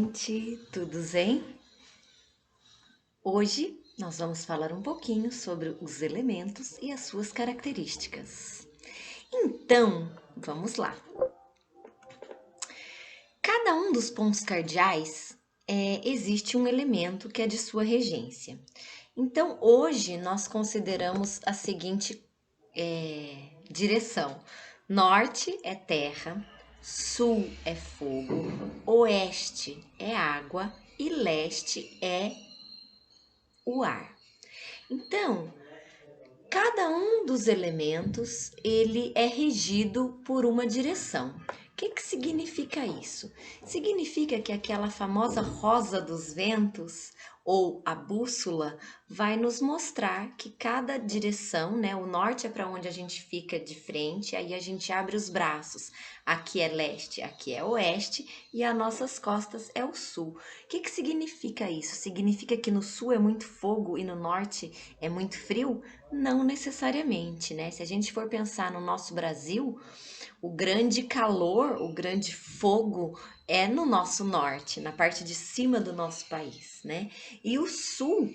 gente, tudo bem? Hoje nós vamos falar um pouquinho sobre os elementos e as suas características. Então, vamos lá. Cada um dos pontos cardeais existe um elemento que é de sua regência. Então, hoje nós consideramos a seguinte direção: norte é terra, sul é fogo, oeste é água e leste é o ar. Então, cada um dos elementos ele é regido por uma direção. O que significa isso? Significa que aquela famosa rosa dos ventos ou a bússola vai nos mostrar que cada direção, né? O norte é para onde a gente fica de frente, aí a gente abre os braços. Aqui é leste, aqui é oeste e as nossas costas é o sul. O que significa isso? Significa que no sul é muito fogo e no norte é muito frio? Não necessariamente, né? Se a gente for pensar no nosso Brasil, o grande calor, o grande fogo é no nosso norte, na parte de cima do nosso país, né? E o sul,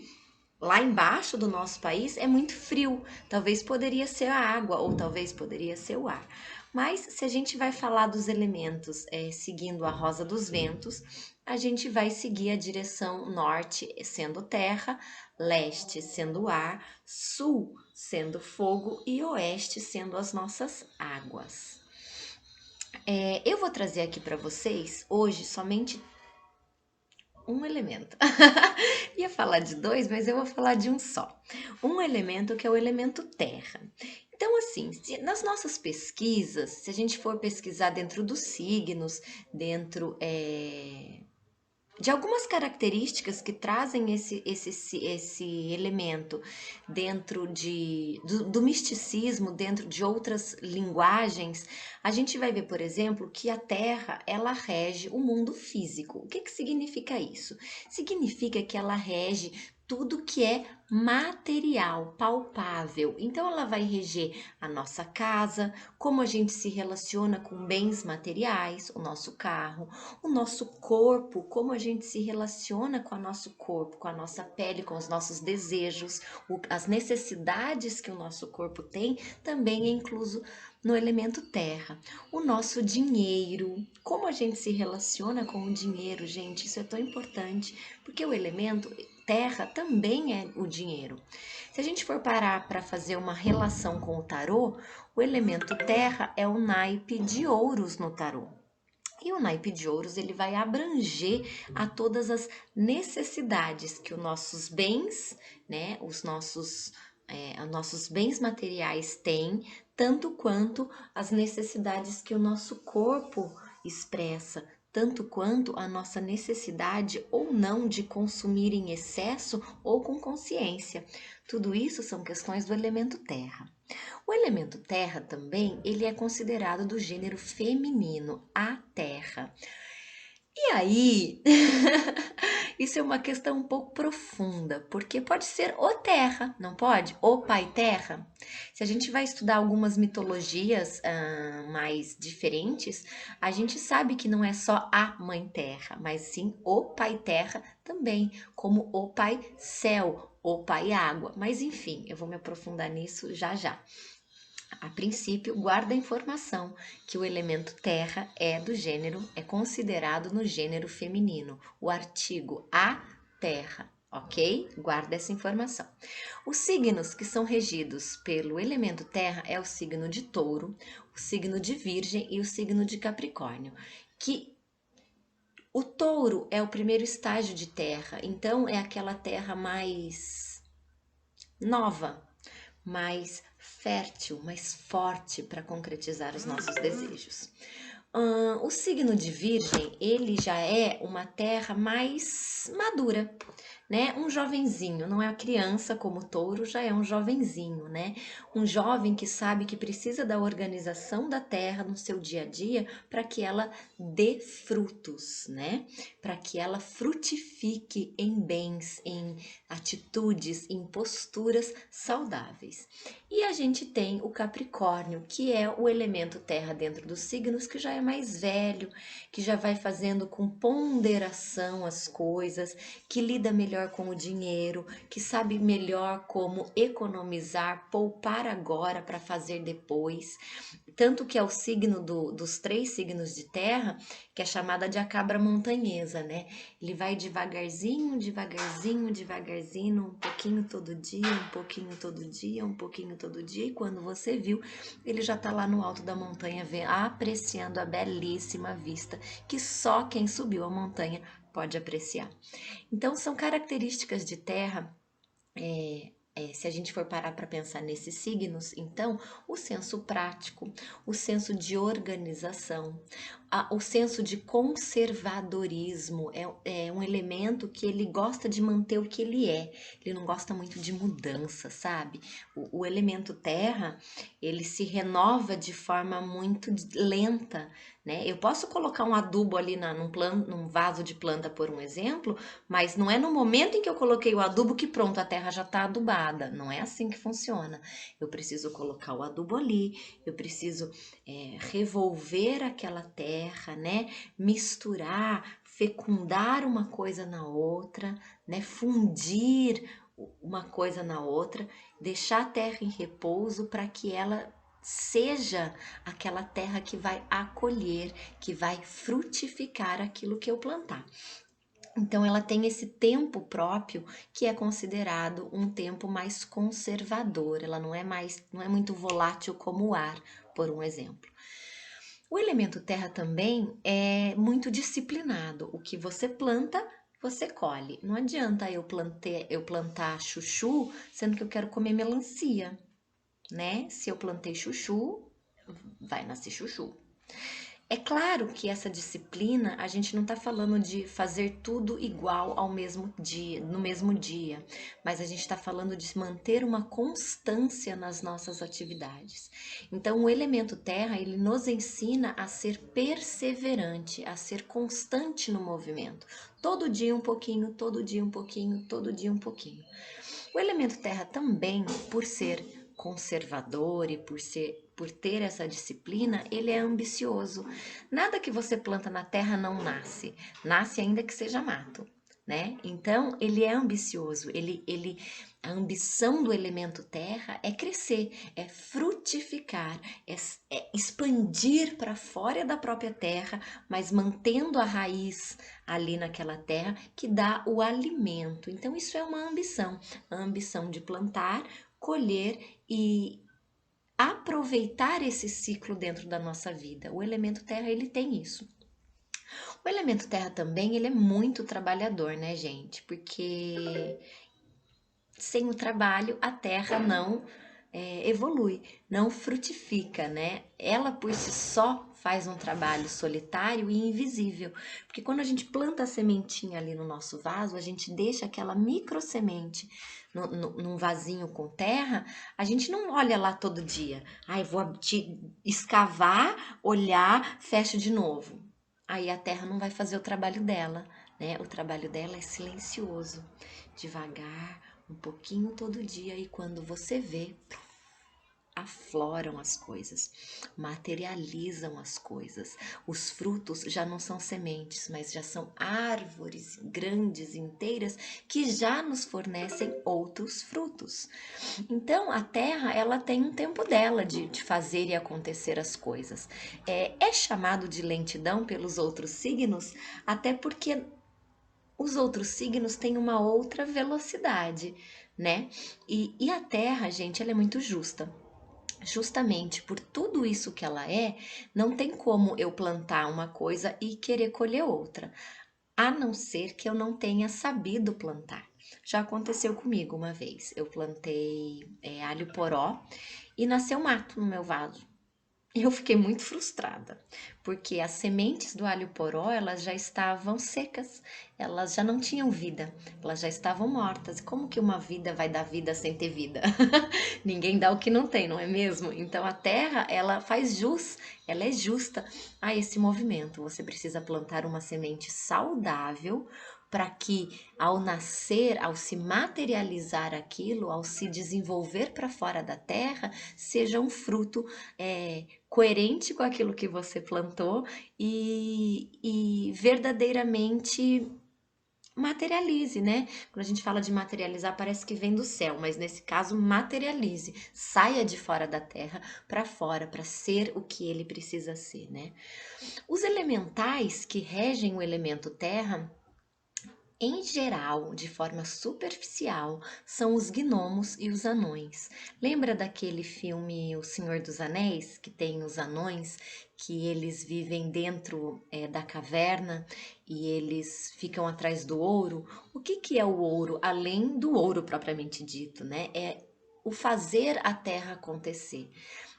lá embaixo do nosso país, é muito frio. Talvez poderia ser a água ou talvez poderia ser o ar. Mas se a gente vai falar dos elementos seguindo a rosa dos ventos, a gente vai seguir a direção norte sendo terra, leste sendo ar, sul sendo fogo e oeste sendo as nossas águas. Eu vou trazer aqui para vocês hoje somente um elemento. Ia falar de dois, mas eu vou falar de um só. Um elemento que é o elemento terra. Então, assim, nas nossas pesquisas, se a gente for pesquisar dentro dos signos, dentro de algumas características que trazem esse elemento dentro do misticismo, dentro de outras linguagens, a gente vai ver, por exemplo, que a Terra, ela rege o mundo físico. O que significa isso? Significa que ela rege tudo que é material, palpável. Então, ela vai reger a nossa casa, como a gente se relaciona com bens materiais, o nosso carro, o nosso corpo, como a gente se relaciona com o nosso corpo, com a nossa pele, com os nossos desejos, as necessidades que o nosso corpo tem, também é incluso no elemento terra. O nosso dinheiro, como a gente se relaciona com o dinheiro, gente, isso é tão importante, porque o elemento terra também é o dinheiro. Se a gente for parar para fazer uma relação com o tarô, o elemento terra é o naipe de ouros no tarô. E o naipe de ouros ele vai abranger a todas as necessidades que os nossos bens, né, os nossos bens materiais têm, tanto quanto as necessidades que o nosso corpo expressa, tanto quanto a nossa necessidade ou não de consumir em excesso ou com consciência. Tudo isso são questões do elemento terra. O elemento terra também, ele é considerado do gênero feminino, a terra. E aí, isso é uma questão um pouco profunda, porque pode ser o terra, não pode? O pai terra. Se a gente vai estudar algumas mitologias mais diferentes, a gente sabe que não é só a mãe terra, mas sim o pai terra também, como o pai céu, o pai água. Mas enfim, eu vou me aprofundar nisso já já. A princípio, guarda a informação que o elemento terra é considerado no gênero feminino, o artigo a terra, ok? Guarda essa informação. Os signos que são regidos pelo elemento terra é o signo de touro, o signo de virgem e o signo de capricórnio, que o touro é o primeiro estágio de terra, então é aquela terra mais nova, mais fértil, mais forte para concretizar os nossos desejos. O signo de Virgem, ele já é uma terra mais madura, né? Um jovenzinho, não é a criança como touro, já é um jovenzinho, né? Um jovem que sabe que precisa da organização da terra no seu dia a dia para que ela dê frutos, né? Para que ela frutifique em bens, em atitudes, em posturas saudáveis. E a gente tem o Capricórnio, que é o elemento terra dentro dos signos, que já é mais velho, que já vai fazendo com ponderação as coisas, que lida melhor com o dinheiro, que sabe melhor como economizar, poupar agora para fazer depois. Tanto que é o signo dos 3 signos de terra, que é chamada de a cabra montanhesa, né? Ele vai devagarzinho, devagarzinho, devagarzinho, um pouquinho todo dia, um pouquinho todo dia, um pouquinho todo dia, e quando você viu, ele já tá lá no alto da montanha, apreciando a belíssima vista que só quem subiu a montanha pode apreciar. Então, são características de terra. Se a gente for parar para pensar nesses signos, então, o senso prático, o senso de organização, o senso de conservadorismo é um elemento que ele gosta de manter o que ele é, ele não gosta muito de mudança, sabe? O elemento terra, ele se renova de forma muito lenta, né? Eu posso colocar um adubo ali num vaso de planta, por um exemplo, mas não é no momento em que eu coloquei o adubo que pronto, a terra já está adubada. Não é assim que funciona. Eu preciso colocar o adubo ali, eu preciso revolver aquela terra, né? Misturar, fecundar uma coisa na outra, né? Fundir uma coisa na outra, deixar a terra em repouso para que ela seja aquela terra que vai acolher, que vai frutificar aquilo que eu plantar. Então, ela tem esse tempo próprio que é considerado um tempo mais conservador. Ela não é muito volátil como o ar, por um exemplo. O elemento terra também é muito disciplinado. O que você planta, você colhe. Não adianta eu plantar chuchu, sendo que eu quero comer melancia, né? Se eu plantei chuchu, vai nascer chuchu. É claro que essa disciplina, a gente não está falando de fazer tudo igual ao mesmo dia, no mesmo dia, mas a gente está falando de manter uma constância nas nossas atividades. Então, o elemento terra, ele nos ensina a ser perseverante, a ser constante no movimento. Todo dia um pouquinho, todo dia um pouquinho, todo dia um pouquinho. O elemento terra também, por ser conservador e por ter essa disciplina, ele é ambicioso. Nada que você planta na terra não nasce, nasce ainda que seja mato, né? Então, ele é ambicioso, a ambição do elemento terra é crescer, é frutificar, é expandir para fora da própria terra, mas mantendo a raiz ali naquela terra que dá o alimento. Então, isso é uma ambição, a ambição de plantar, colher e aproveitar esse ciclo dentro da nossa vida. O elemento terra, ele tem isso. O elemento terra também, ele é muito trabalhador, né, gente? Porque sem o trabalho, a terra não evolui, não frutifica, né? Ela por si só faz um trabalho solitário e invisível, porque quando a gente planta a sementinha ali no nosso vaso, a gente deixa aquela micro semente num vasinho com terra, a gente não olha lá todo dia. Ai, vou escavar, olhar, fecho de novo. Aí a terra não vai fazer o trabalho dela, né? O trabalho dela é silencioso, devagar, um pouquinho todo dia, e quando você vê, afloram as coisas, materializam as coisas. Os frutos já não são sementes, mas já são árvores grandes, inteiras, que já nos fornecem outros frutos. Então, a terra, ela tem um tempo dela de fazer e acontecer as coisas. É chamado de lentidão pelos outros signos, até porque os outros signos têm uma outra velocidade, né? E a Terra, gente, ela é muito justa. Justamente por tudo isso que ela é, não tem como eu plantar uma coisa e querer colher outra, a não ser que eu não tenha sabido plantar. Já aconteceu comigo uma vez. Eu plantei alho poró e nasceu mato no meu vaso. Eu fiquei muito frustrada, porque as sementes do alho poró, elas já estavam secas, elas já não tinham vida, elas já estavam mortas. Como que uma vida vai dar vida sem ter vida? Ninguém dá o que não tem, não é mesmo? Então a terra, ela faz jus, ela é justa a esse movimento. Você precisa plantar uma semente saudável para que ao nascer, ao se materializar aquilo, ao se desenvolver para fora da terra, seja um fruto coerente com aquilo que você plantou e verdadeiramente materialize, né? Quando a gente fala de materializar, parece que vem do céu, mas nesse caso, materialize. Saia de fora da terra para fora, para ser o que ele precisa ser, né? Os elementais que regem o elemento terra, em geral, de forma superficial, são os gnomos e os anões. Lembra daquele filme O Senhor dos Anéis, que tem os anões, que eles vivem dentro da caverna e eles ficam atrás do ouro? O que é o ouro, além do ouro propriamente dito, né? É o fazer a terra acontecer.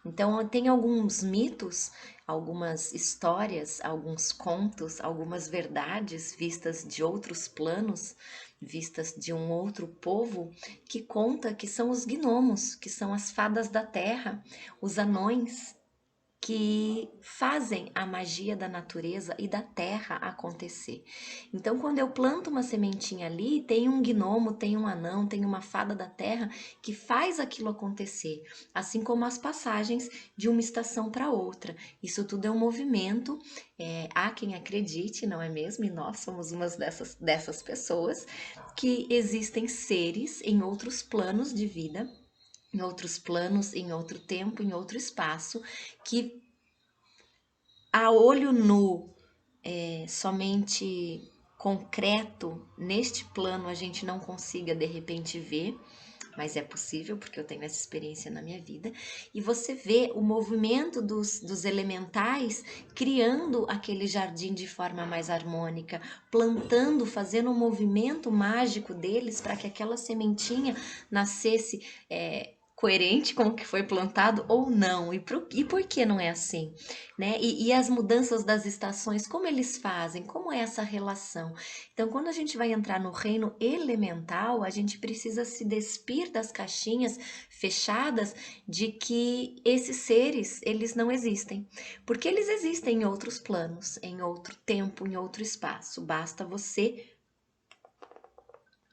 Então, tem alguns mitos, algumas histórias, alguns contos, algumas verdades vistas de outros planos, vistas de um outro povo, que conta que são os gnomos, que são as fadas da terra, os anões, que fazem a magia da natureza e da terra acontecer. Então, quando eu planto uma sementinha ali, tem um gnomo, tem um anão, tem uma fada da terra que faz aquilo acontecer, assim como as passagens de uma estação para outra. Isso tudo é um movimento, há quem acredite, não é mesmo? E nós somos uma dessas pessoas, que existem seres em outros planos de vida, em outros planos, em outro tempo, em outro espaço, que a olho nu, somente concreto, neste plano a gente não consiga de repente ver, mas é possível porque eu tenho essa experiência na minha vida, e você vê o movimento dos elementais criando aquele jardim de forma mais harmônica, plantando, fazendo um movimento mágico deles para que aquela sementinha nascesse coerente com o que foi plantado ou não, e por que não é assim, né? E as mudanças das estações, como eles fazem, como é essa relação? Então, quando a gente vai entrar no reino elemental, a gente precisa se despir das caixinhas fechadas de que esses seres, eles não existem, porque eles existem em outros planos, em outro tempo, em outro espaço. Basta você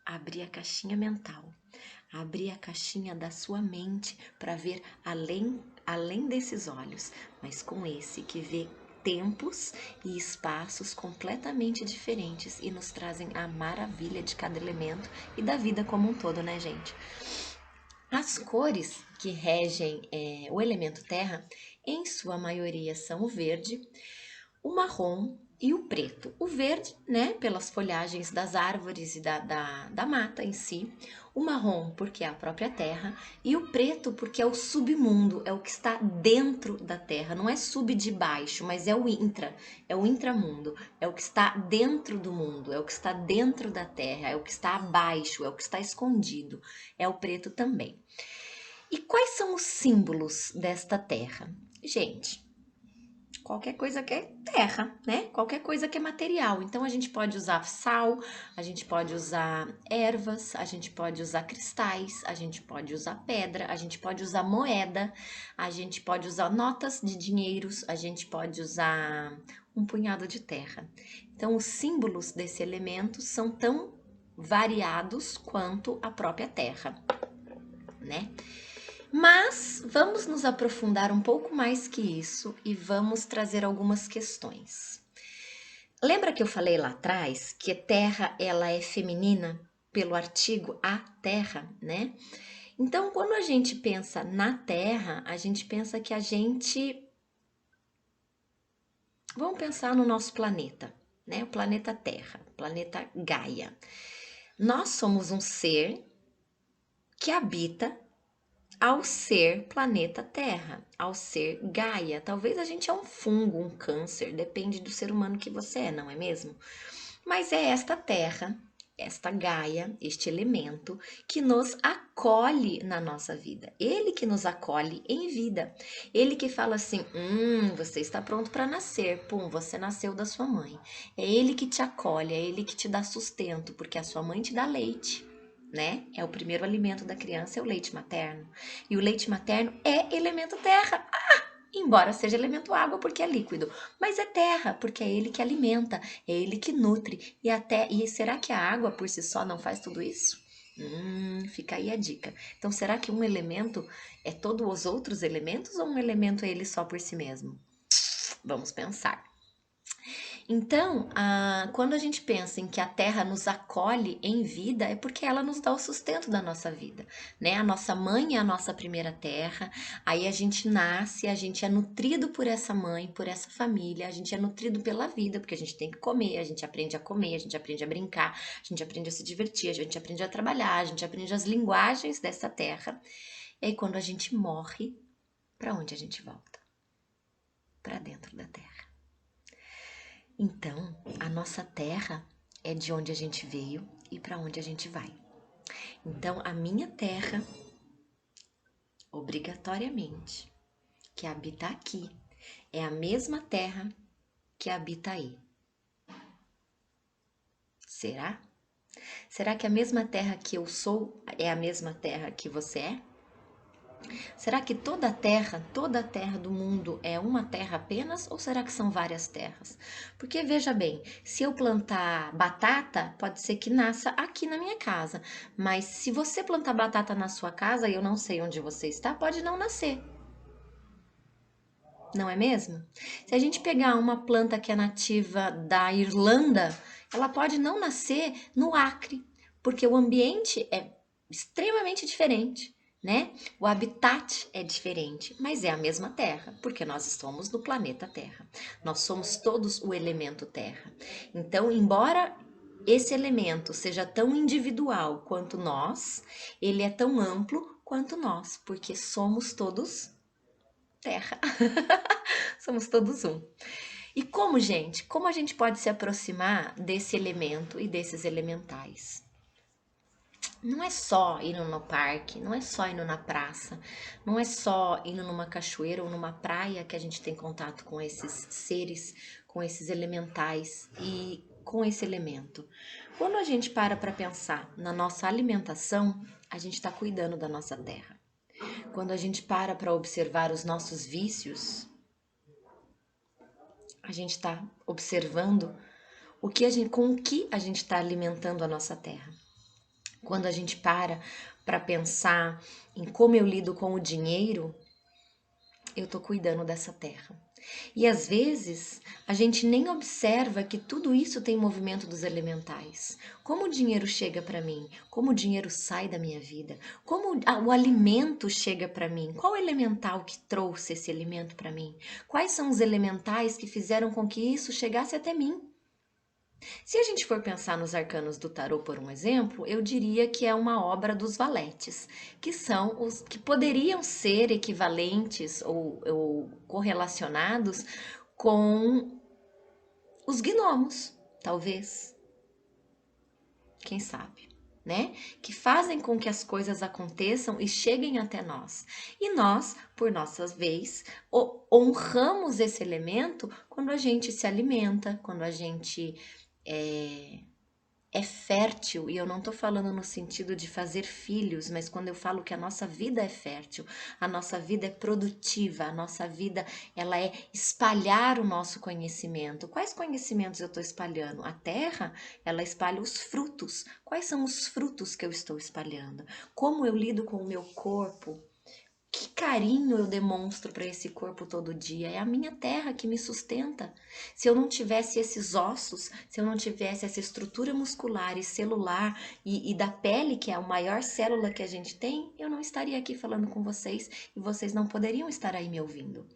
abrir a caixinha mental, abrir a caixinha da sua mente para ver além desses olhos, mas com esse que vê tempos e espaços completamente diferentes e nos trazem a maravilha de cada elemento e da vida como um todo, né, gente? As cores que regem o elemento terra, em sua maioria, são o verde, o marrom e o preto. O verde, né, pelas folhagens das árvores e da mata em si. O marrom, porque é a própria terra. E o preto, porque é o submundo, é o que está dentro da terra. Não é sub de baixo, mas é o intramundo. É o que está dentro do mundo, é o que está dentro da terra, é o que está abaixo, é o que está escondido. É o preto também. E quais são os símbolos desta terra? Gente, qualquer coisa que é terra, né? Qualquer coisa que é material. Então a gente pode usar sal, a gente pode usar ervas, a gente pode usar cristais, a gente pode usar pedra, a gente pode usar moeda, a gente pode usar notas de dinheiros, a gente pode usar um punhado de terra. Então os símbolos desse elemento são tão variados quanto a própria terra, né? Mas vamos nos aprofundar um pouco mais que isso e vamos trazer algumas questões. Lembra que eu falei lá atrás que terra ela é feminina pelo artigo a terra, né? Então, quando a gente pensa na terra, a gente pensa que vamos pensar no nosso planeta, né? O planeta Terra, o planeta Gaia. Nós somos um ser que habita ao ser planeta Terra, ao ser Gaia. Talvez a gente é um fungo, um câncer, depende do ser humano que você é, não é mesmo? Mas é esta Terra, esta Gaia, este elemento que nos acolhe na nossa vida. Ele que nos acolhe em vida. Ele que fala assim: você está pronto para nascer. Pum, você nasceu da sua mãe. É ele que te acolhe, é ele que te dá sustento, porque a sua mãe te dá leite, né? É o primeiro alimento da criança, é o leite materno. E o leite materno é elemento terra. embora seja elemento água porque é líquido, mas é terra porque é ele que alimenta, é ele que nutre. E será que a água por si só não faz tudo isso? Fica aí a dica. Então, será que um elemento é todos os outros elementos ou um elemento é ele só por si mesmo? Vamos pensar. Então, quando a gente pensa em que a Terra nos acolhe em vida, é porque ela nos dá o sustento da nossa vida, né? A nossa mãe é a nossa primeira terra, aí a gente nasce, a gente é nutrido por essa mãe, por essa família, a gente é nutrido pela vida, porque a gente tem que comer, a gente aprende a comer, a gente aprende a brincar, a gente aprende a se divertir, a gente aprende a trabalhar, a gente aprende as linguagens dessa terra. E aí, quando a gente morre, para onde a gente volta? Para dentro da terra. Então, a nossa terra é de onde a gente veio e para onde a gente vai. Então, a minha terra, obrigatoriamente, que habita aqui, é a mesma terra que habita aí. Será? Será que a mesma terra que eu sou é a mesma terra que você é? Será que toda a terra do mundo é uma terra apenas ou será que são várias terras? Porque veja bem, se eu plantar batata, pode ser que nasça aqui na minha casa, mas se você plantar batata na sua casa e eu não sei onde você está, pode não nascer. Não é mesmo? Se a gente pegar uma planta que é nativa da Irlanda, ela pode não nascer no Acre, porque o ambiente é extremamente diferente, né? O habitat é diferente, mas é a mesma Terra, porque nós estamos no planeta Terra. Nós somos todos o elemento Terra. Então, embora esse elemento seja tão individual quanto nós, ele é tão amplo quanto nós, porque somos todos Terra. Somos todos um. E como, gente, como a gente pode se aproximar desse elemento e desses elementais? Não é só indo no parque, não é só indo na praça, não é só indo numa cachoeira ou numa praia que a gente tem contato com esses seres, com esses elementais e com esse elemento. Quando a gente para pensar na nossa alimentação, a gente está cuidando da nossa terra. Quando a gente para observar os nossos vícios, a gente está observando com o que a gente está alimentando a nossa terra. Quando a gente para pensar em como eu lido com o dinheiro, eu estou cuidando dessa terra. E às vezes a gente nem observa que tudo isso tem movimento dos elementais. Como o dinheiro chega para mim? Como o dinheiro sai da minha vida? Como o alimento chega para mim? Qual elemental que trouxe esse alimento para mim? Quais são os elementais que fizeram com que isso chegasse até mim? Se a gente for pensar nos arcanos do tarô, por um exemplo, eu diria que é uma obra dos valetes, que são os que poderiam ser equivalentes ou correlacionados com os gnomos, talvez. Quem sabe? Né? Que fazem com que as coisas aconteçam e cheguem até nós. E nós, por nossa vez, honramos esse elemento quando a gente se alimenta, quando a gente é fértil, e eu não estou falando no sentido de fazer filhos, mas quando eu falo que a nossa vida é fértil, a nossa vida é produtiva, a nossa vida ela é espalhar o nosso conhecimento. Quais conhecimentos eu estou espalhando? A terra, ela espalha os frutos. Quais são os frutos que eu estou espalhando? Como eu lido com o meu corpo? Que carinho eu demonstro para esse corpo todo dia? É a minha terra que me sustenta. Se eu não tivesse esses ossos, se eu não tivesse essa estrutura muscular e celular e da pele, que é a maior célula que a gente tem, eu não estaria aqui falando com vocês e vocês não poderiam estar aí me ouvindo.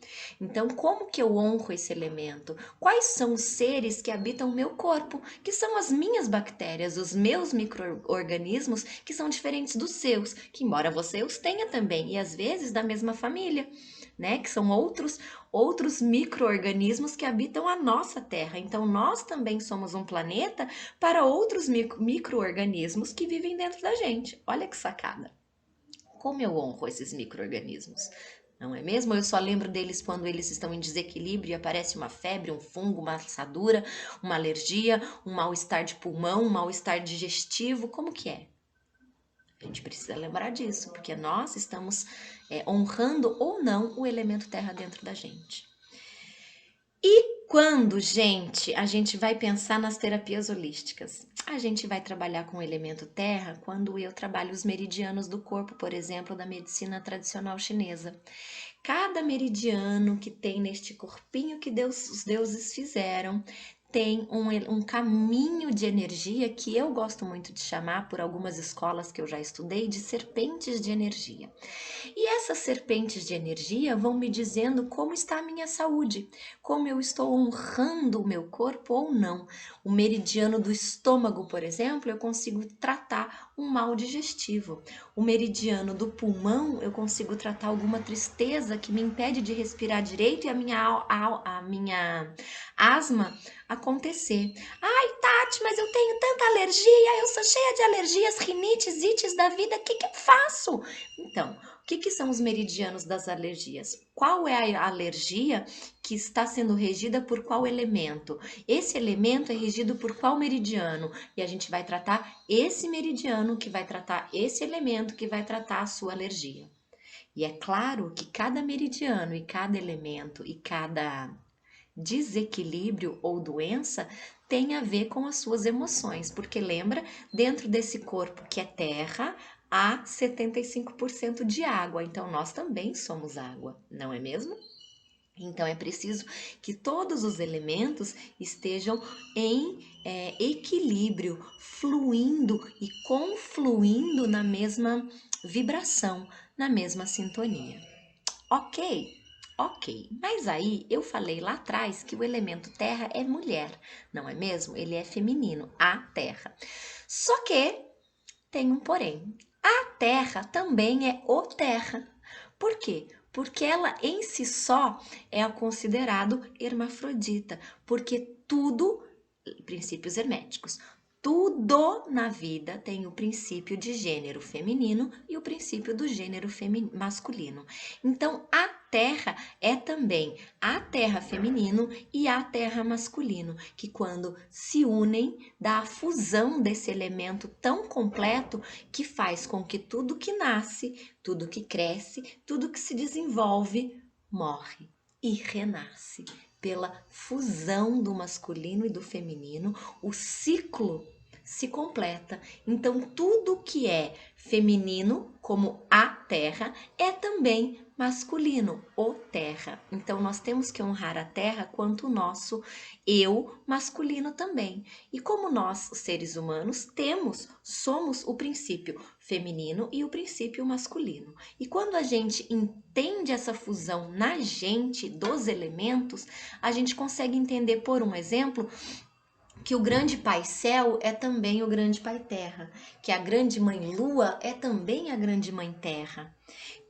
Então, como que eu honro esse elemento? Quais são os seres que habitam o meu corpo? Que são as minhas bactérias, os meus micro-organismos, que são diferentes dos seus, que embora você os tenha também, e às vezes da mesma família, né? Que são outros micro-organismos que habitam a nossa Terra. Então, nós também somos um planeta para outros micro-organismos que vivem dentro da gente. Olha que sacada! Como eu honro esses micro-organismos? Não é mesmo? Eu só lembro deles quando eles estão em desequilíbrio e aparece uma febre, um fungo, uma assadura, uma alergia, um mal-estar de pulmão, um mal-estar digestivo. Como que é? A gente precisa lembrar disso, porque nós estamos honrando ou não o elemento terra dentro da gente. E quando, gente, a gente vai pensar nas terapias holísticas? A gente vai trabalhar com o elemento terra quando eu trabalho os meridianos do corpo, por exemplo, da medicina tradicional chinesa. Cada meridiano que tem neste corpinho que os deuses fizeram tem um caminho de energia que eu gosto muito de chamar, por algumas escolas que eu já estudei, de serpentes de energia. E essas serpentes de energia vão me dizendo como está a minha saúde, como eu estou honrando o meu corpo ou não. O meridiano do estômago, por exemplo, eu consigo tratar um mal digestivo. O meridiano do pulmão, eu consigo tratar alguma tristeza que me impede de respirar direito e a minha asma acontecer. Ai, Tati, mas eu tenho tanta alergia, eu sou cheia de alergias, rinites, ites da vida, o que eu faço? Então, o que são os meridianos das alergias? Qual é a alergia que está sendo regida por qual elemento? Esse elemento é regido por qual meridiano? E a gente vai tratar esse meridiano que vai tratar esse elemento que vai tratar a sua alergia. E é claro que cada meridiano e cada elemento e cada desequilíbrio ou doença tem a ver com as suas emoções, porque lembra, dentro desse corpo que é terra, há 75% de água, então nós também somos água, não é mesmo? Então é preciso que todos os elementos estejam em equilíbrio, fluindo e confluindo na mesma vibração, na mesma sintonia. Ok? Ok, mas aí eu falei lá atrás que o elemento terra é mulher, não é mesmo? Ele é feminino, a terra. Só que tem um porém. A terra também é o terra. Por quê? Porque ela em si só é considerado hermafrodita, porque tudo, princípios herméticos, tudo na vida tem o princípio de gênero feminino e o princípio do gênero masculino. Então, a terra é também a terra feminino e a terra masculino, que quando se unem, dá a fusão desse elemento tão completo que faz com que tudo que nasce, tudo que cresce, tudo que se desenvolve, morre e renasce. Pela fusão do masculino e do feminino, o ciclo se completa. Então, tudo que é feminino, como a terra, é também masculino, o terra. Então, nós temos que honrar a terra quanto o nosso eu masculino também. E como nós, seres humanos, somos o princípio feminino e o princípio masculino. E quando a gente entende essa fusão na gente dos elementos, a gente consegue entender, por um exemplo, que o grande pai céu é também o grande pai terra, que a grande mãe lua é também a grande mãe terra.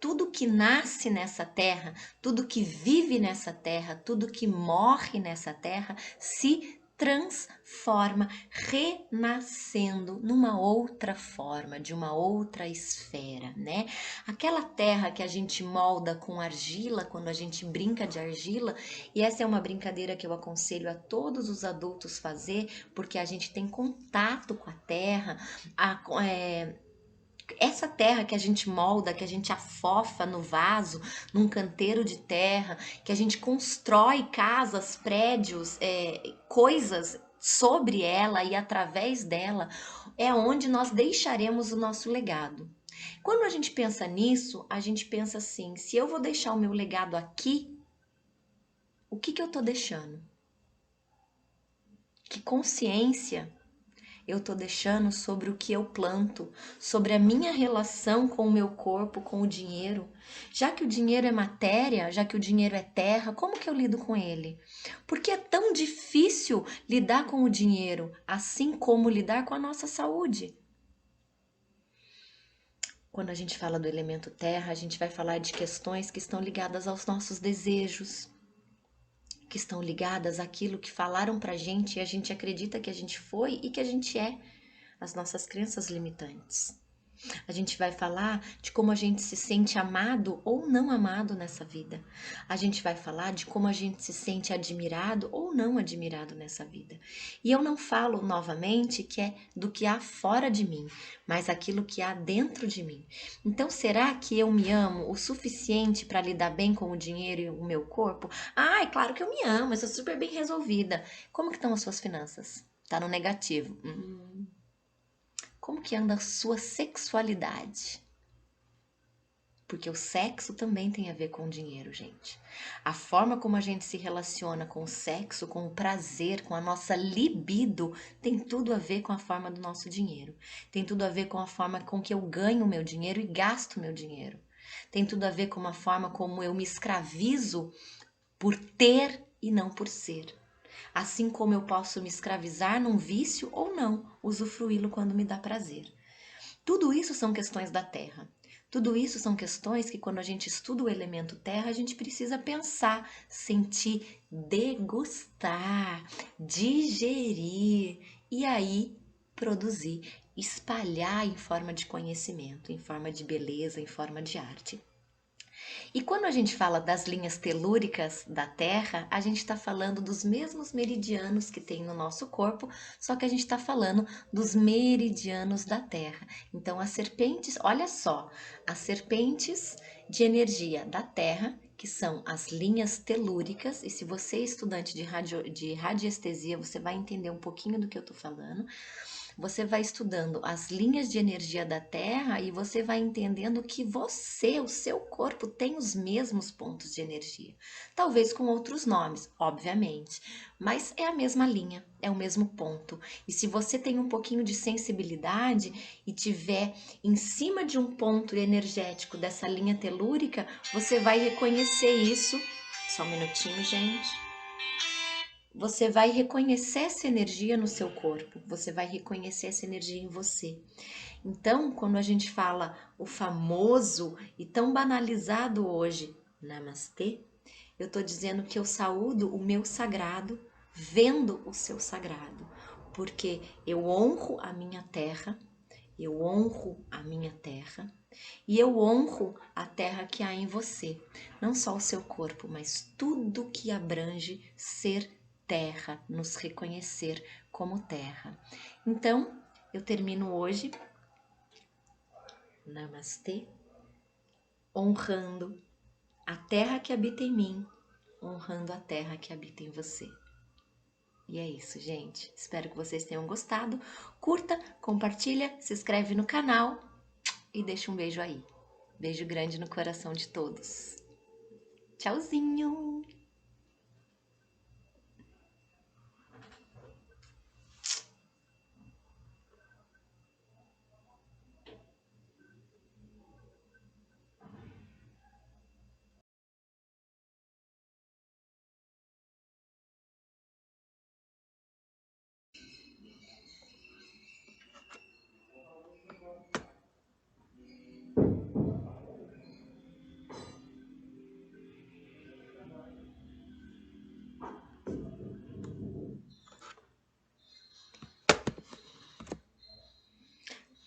Tudo que nasce nessa terra, tudo que vive nessa terra, tudo que morre nessa terra se transforma, renascendo numa outra forma, de uma outra esfera, né? Aquela terra que a gente molda com argila, quando a gente brinca de argila, e essa é uma brincadeira que eu aconselho a todos os adultos fazer, porque a gente tem contato com a terra, essa terra que a gente molda, que a gente afofa no vaso, num canteiro de terra, que a gente constrói casas, prédios, coisas sobre ela e através dela, é onde nós deixaremos o nosso legado. Quando a gente pensa nisso, a gente pensa assim: se eu vou deixar o meu legado aqui, o que eu tô deixando? Que consciência eu tô deixando sobre o que eu planto, sobre a minha relação com o meu corpo, com o dinheiro? Já que o dinheiro é matéria, já que o dinheiro é terra, como que eu lido com ele? Porque é tão difícil lidar com o dinheiro, assim como lidar com a nossa saúde. Quando a gente fala do elemento terra, a gente vai falar de questões que estão ligadas aos nossos desejos, que estão ligadas àquilo que falaram pra gente e a gente acredita que a gente foi e que a gente é, as nossas crenças limitantes. A gente vai falar de como a gente se sente amado ou não amado nessa vida. A gente vai falar de como a gente se sente admirado ou não admirado nessa vida. E eu não falo novamente que é do que há fora de mim, mas aquilo que há dentro de mim. Então, será que eu me amo o suficiente para lidar bem com o dinheiro e o meu corpo? Ah, é claro que eu me amo, eu sou super bem resolvida. Como que estão as suas finanças? Tá no negativo. Como que anda a sua sexualidade? Porque o sexo também tem a ver com o dinheiro, gente. A forma como a gente se relaciona com o sexo, com o prazer, com a nossa libido, tem tudo a ver com a forma do nosso dinheiro. Tem tudo a ver com a forma com que eu ganho o meu dinheiro e gasto o meu dinheiro. Tem tudo a ver com a forma como eu me escravizo por ter e não por ser. Assim como eu posso me escravizar num vício ou não, usufruí-lo quando me dá prazer. Tudo isso são questões da terra. Tudo isso são questões que, quando a gente estuda o elemento terra, a gente precisa pensar, sentir, degustar, digerir e aí produzir, espalhar em forma de conhecimento, em forma de beleza, em forma de arte. E quando a gente fala das linhas telúricas da Terra, a gente está falando dos mesmos meridianos que tem no nosso corpo, só que a gente está falando dos meridianos da Terra. Então, as serpentes, olha só, as serpentes de energia da Terra, que são as linhas telúricas, e se você é estudante de radiestesia, você vai entender um pouquinho do que eu estou falando. Você vai estudando as linhas de energia da Terra e você vai entendendo que você, o seu corpo, tem os mesmos pontos de energia. Talvez com outros nomes, obviamente, mas é a mesma linha, é o mesmo ponto. E se você tem um pouquinho de sensibilidade e tiver em cima de um ponto energético dessa linha telúrica, você vai reconhecer isso. Só um minutinho, gente. Você vai reconhecer essa energia no seu corpo, você vai reconhecer essa energia em você. Então, quando a gente fala o famoso e tão banalizado hoje, Namastê, eu estou dizendo que eu saúdo o meu sagrado, vendo o seu sagrado, porque eu honro a minha terra, eu honro a minha terra e eu honro a terra que há em você, não só o seu corpo, mas tudo que abrange ser terra, nos reconhecer como terra. Então, eu termino hoje, Namastê, honrando a terra que habita em mim, honrando a terra que habita em você. E é isso, gente. Espero que vocês tenham gostado. Curta, compartilha, se inscreve no canal e deixa um beijo aí. Beijo grande no coração de todos. Tchauzinho!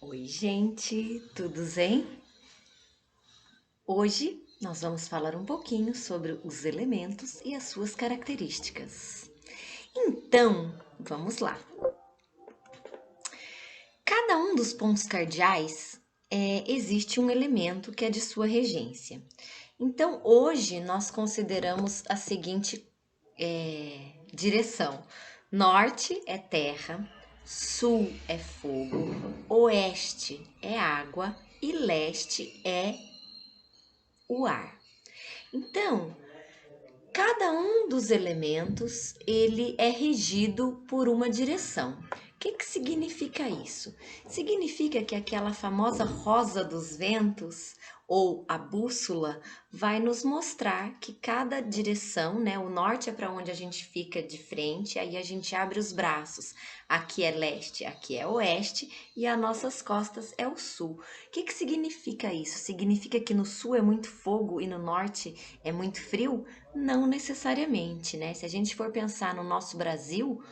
Oi, gente, tudo bem? Hoje nós vamos falar um pouquinho sobre os elementos e as suas características. Então, vamos lá. Cada um dos pontos cardeais existe um elemento que é de sua regência. Então, hoje nós consideramos a seguinte direção: norte é terra, sul é fogo, oeste é água e leste é o ar. Então, cada um dos elementos, ele é regido por uma direção. O que significa isso? Significa que aquela famosa rosa dos ventos ou a bússola vai nos mostrar que cada direção, né? O norte é para onde a gente fica de frente, aí a gente abre os braços. Aqui é leste, aqui é oeste e as nossas costas é o sul. O que significa isso? Significa que no sul é muito fogo e no norte é muito frio? Não necessariamente, né? Se a gente for pensar no nosso Brasil,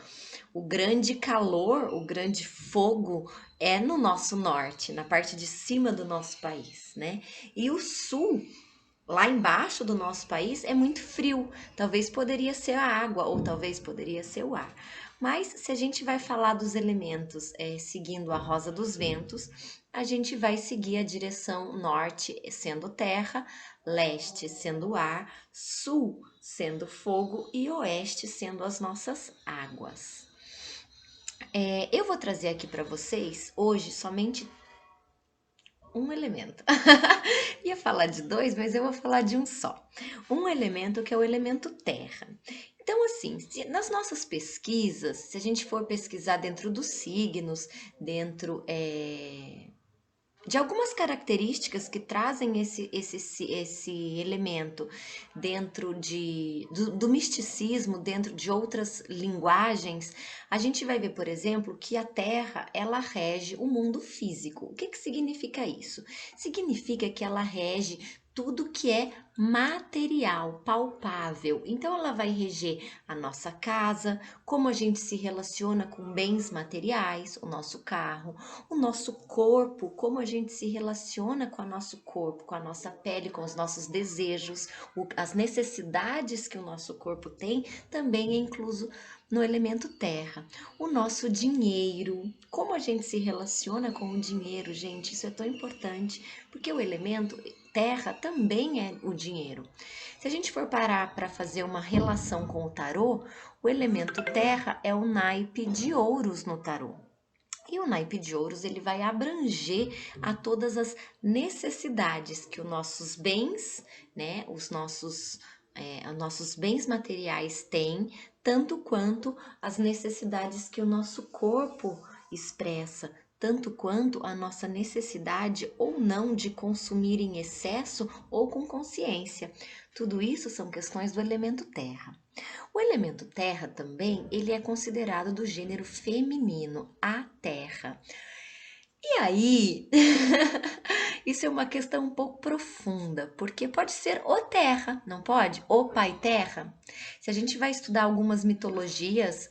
o grande calor, o grande fogo é no nosso norte, na parte de cima do nosso país, né? E o sul, lá embaixo do nosso país, é muito frio. Talvez poderia ser a água, ou talvez poderia ser o ar. Mas se a gente vai falar dos elementos seguindo a rosa dos ventos, a gente vai seguir a direção norte sendo terra, leste sendo ar, sul sendo fogo e oeste sendo as nossas águas. Eu vou trazer aqui para vocês hoje somente um elemento. Ia falar de dois, mas eu vou falar de um só. Um elemento que é o elemento terra. Então, assim, nas nossas pesquisas, se a gente for pesquisar dentro dos signos, dentro de algumas características que trazem esse elemento dentro do misticismo, dentro de outras linguagens, a gente vai ver, por exemplo, que a Terra, ela rege o mundo físico. O que significa isso? Significa que ela rege tudo que é material, palpável. Então, ela vai reger a nossa casa, como a gente se relaciona com bens materiais, o nosso carro, o nosso corpo, como a gente se relaciona com o nosso corpo, com a nossa pele, com os nossos desejos, as necessidades que o nosso corpo tem, também é incluso no elemento terra. O nosso dinheiro, como a gente se relaciona com o dinheiro, gente, isso é tão importante, porque o elemento terra também é o dinheiro. Se a gente for parar para fazer uma relação com o tarô, o elemento terra é o naipe de ouros no tarô. E o naipe de ouros ele vai abranger a todas as necessidades que os nossos bens, né, os nossos bens materiais têm, tanto quanto as necessidades que o nosso corpo expressa, tanto quanto a nossa necessidade ou não de consumir em excesso ou com consciência. Tudo isso são questões do elemento terra. O elemento terra também, ele é considerado do gênero feminino, a terra. E aí, isso é uma questão um pouco profunda, porque pode ser o terra, não pode? O pai terra. Se a gente vai estudar algumas mitologias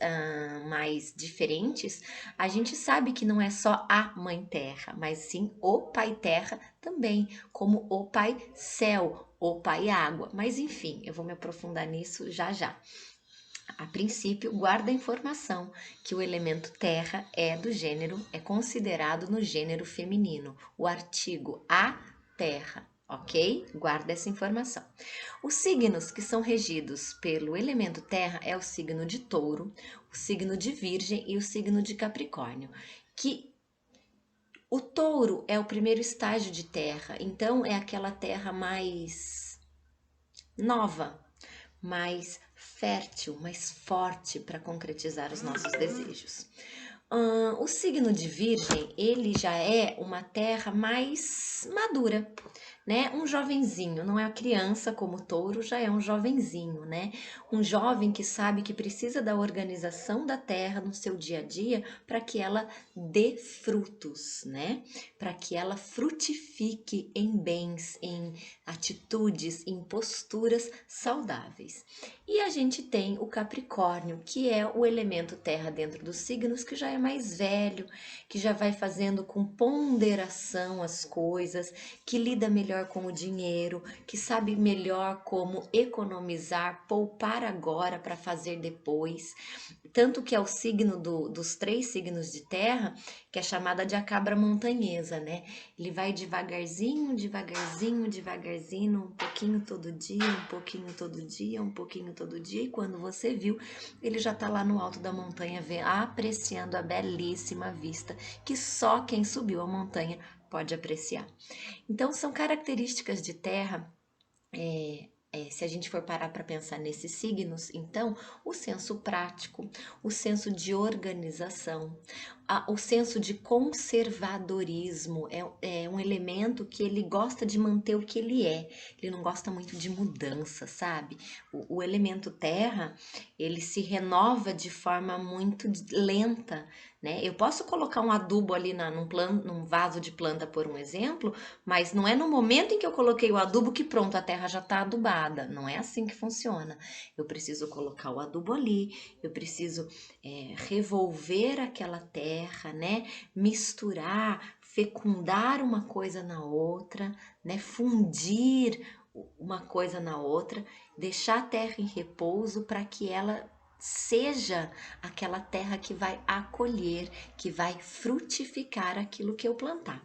mais diferentes, a gente sabe que não é só a mãe terra, mas sim o pai terra também, como o pai céu, o pai água. Mas enfim, eu vou me aprofundar nisso já já. A princípio, guarda a informação que o elemento terra é considerado no gênero feminino, o artigo a terra, ok? Guarda essa informação. Os signos que são regidos pelo elemento terra é o signo de Touro, o signo de Virgem e o signo de Capricórnio, que o Touro é o primeiro estágio de terra, então é aquela terra mais nova, mais fértil, mais forte para concretizar os nossos desejos. O signo de Virgem, ele já é uma terra mais madura, né? Um jovenzinho, não é a criança como o touro, já é um jovenzinho, né? Um jovem que sabe que precisa da organização da terra no seu dia a dia para que ela dê frutos, né? Para que ela frutifique em bens, em atitudes, em posturas saudáveis. E a gente tem o Capricórnio, que é o elemento terra dentro dos signos, que já é mais velho, que já vai fazendo com ponderação as coisas, que lida melhor com o dinheiro, que sabe melhor como economizar, poupar agora para fazer depois. Tanto que é o signo dos três signos de terra, que é chamada de a cabra montanhesa, né? Ele vai devagarzinho, devagarzinho, devagarzinho, um pouquinho todo dia, um pouquinho todo dia, um pouquinho todo dia, e quando você viu, ele já tá lá no alto da montanha, apreciando a belíssima vista que só quem subiu a montanha pode apreciar. Então, são características de terra. Se a gente for parar para pensar nesses signos, então, o senso prático, o senso de organização, o senso de conservadorismo é um elemento que ele gosta de manter o que ele não gosta muito de mudança, sabe? O elemento terra, ele se renova de forma muito lenta, né? Eu posso colocar um adubo ali num vaso de planta, por um exemplo, mas não é no momento em que eu coloquei o adubo que pronto, a terra já está adubada. Não é assim que funciona. Eu preciso colocar o adubo ali, eu preciso revolver aquela terra, terra, né? Misturar, fecundar uma coisa na outra, né? Fundir uma coisa na outra, deixar a terra em repouso para que ela seja aquela terra que vai acolher, que vai frutificar aquilo que eu plantar.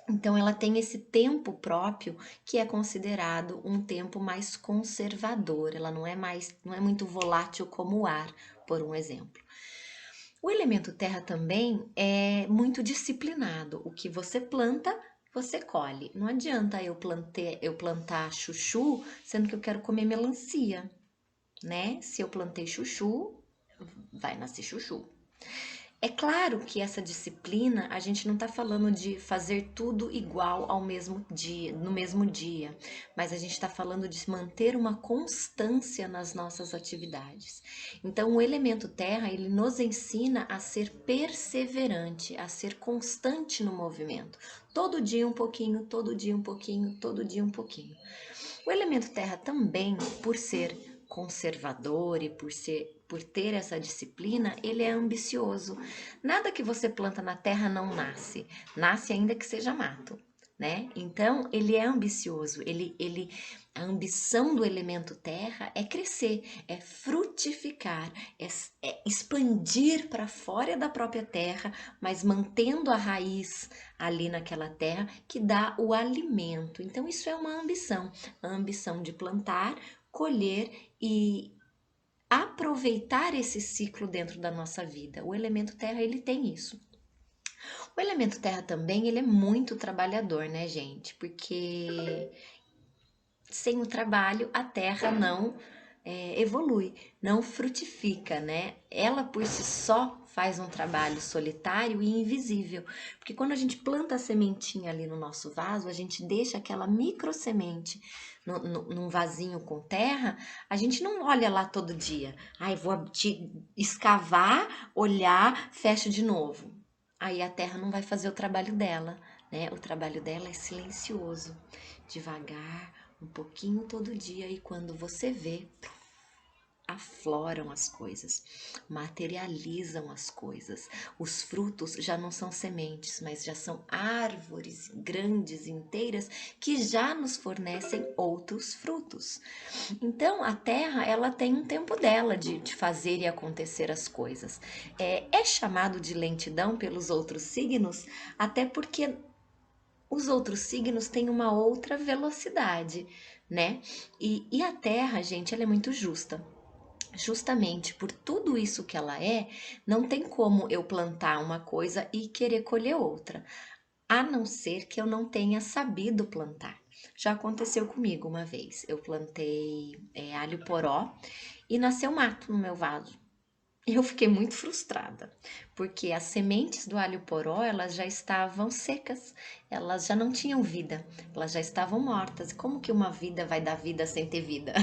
Então, ela tem esse tempo próprio que é considerado um tempo mais conservador. Ela não é muito volátil como o ar, por um exemplo. O elemento terra também é muito disciplinado. O que você planta, você colhe. Não adianta eu plantar chuchu, sendo que eu quero comer melancia, né? Se eu plantei chuchu, vai nascer chuchu. É claro que essa disciplina, a gente não está falando de fazer tudo igual ao mesmo dia, no mesmo dia, mas a gente está falando de manter uma constância nas nossas atividades. Então, o elemento terra, ele nos ensina a ser perseverante, a ser constante no movimento. Todo dia um pouquinho, todo dia um pouquinho, todo dia um pouquinho. O elemento terra também, por ser conservador e por ter essa disciplina, ele é ambicioso. Nada que você planta na terra não nasce, nasce ainda que seja mato, né? Então, ele é ambicioso, a ambição do elemento terra é crescer, é frutificar, é expandir para fora da própria terra, mas mantendo a raiz ali naquela terra que dá o alimento. Então, isso é uma ambição, a ambição de plantar, colher e aproveitar esse ciclo dentro da nossa vida. O elemento terra, ele tem isso. O elemento terra também, ele é muito trabalhador, né, gente? Porque sem o trabalho, a terra não evolui, não frutifica, né? Ela por si só faz um trabalho solitário e invisível, porque quando a gente planta a sementinha ali no nosso vaso, a gente deixa aquela micro semente num vasinho com terra, a gente não olha lá todo dia. Ai, vou escavar, olhar, fecho de novo. Aí a terra não vai fazer o trabalho dela, né? O trabalho dela é silencioso, devagar, um pouquinho todo dia, e quando você vê, afloram as coisas, materializam as coisas. Os frutos já não são sementes, mas já são árvores grandes, inteiras, que já nos fornecem outros frutos. Então, a terra, ela tem um tempo dela de fazer e acontecer as coisas. É chamado de lentidão pelos outros signos, até porque os outros signos têm uma outra velocidade, né? E a Terra, gente, ela é muito justa. Justamente por tudo isso que ela é, não tem como eu plantar uma coisa e querer colher outra, a não ser que eu não tenha sabido plantar. Já aconteceu comigo uma vez. Eu plantei alho poró e nasceu mato no meu vaso. Eu fiquei muito frustrada, porque as sementes do alho poró, elas já estavam secas, elas já não tinham vida, elas já estavam mortas. Como que uma vida vai dar vida sem ter vida?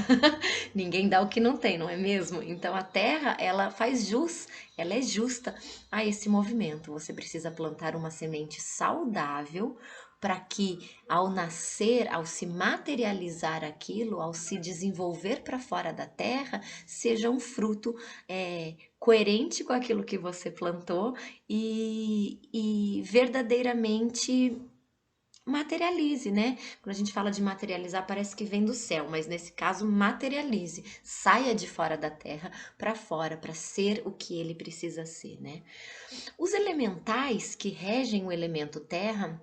Ninguém dá o que não tem, não é mesmo? Então a terra, ela faz jus, ela é justa a esse movimento. Você precisa plantar uma semente saudável para que ao nascer, ao se materializar aquilo, ao se desenvolver para fora da terra, seja um fruto coerente com aquilo que você plantou e verdadeiramente materialize, né? Quando a gente fala de materializar, parece que vem do céu, mas nesse caso, materialize, saia de fora da terra para fora, para ser o que ele precisa ser, né? Os elementais que regem o elemento terra,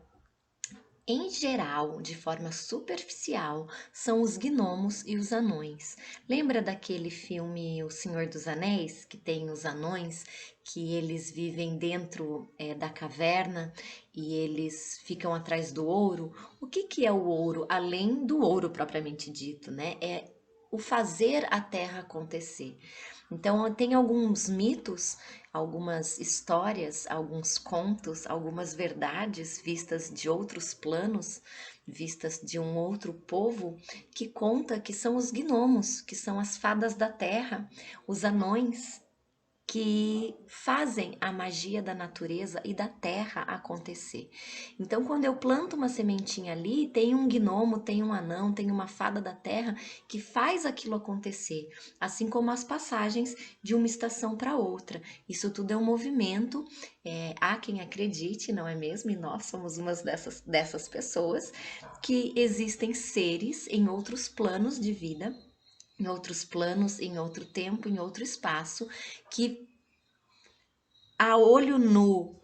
em geral, de forma superficial, são os gnomos e os anões. Lembra daquele filme O Senhor dos Anéis, que tem os anões, que eles vivem dentro da caverna e eles ficam atrás do ouro? O que é o ouro, além do ouro propriamente dito, né? É o fazer a terra acontecer. Então, tem alguns mitos, algumas histórias, alguns contos, algumas verdades vistas de outros planos, vistas de um outro povo, que conta que são os gnomos, que são as fadas da terra, os anões. que fazem a magia da natureza e da terra acontecer. Então, quando eu planto uma sementinha ali, tem um gnomo, tem um anão, tem uma fada da terra que faz aquilo acontecer, assim como as passagens de uma estação para outra. Isso tudo é um movimento, há quem acredite, não é mesmo? E nós somos uma dessas pessoas, que existem seres em outros planos de vida, em outros planos, em outro tempo, em outro espaço, que a olho nu,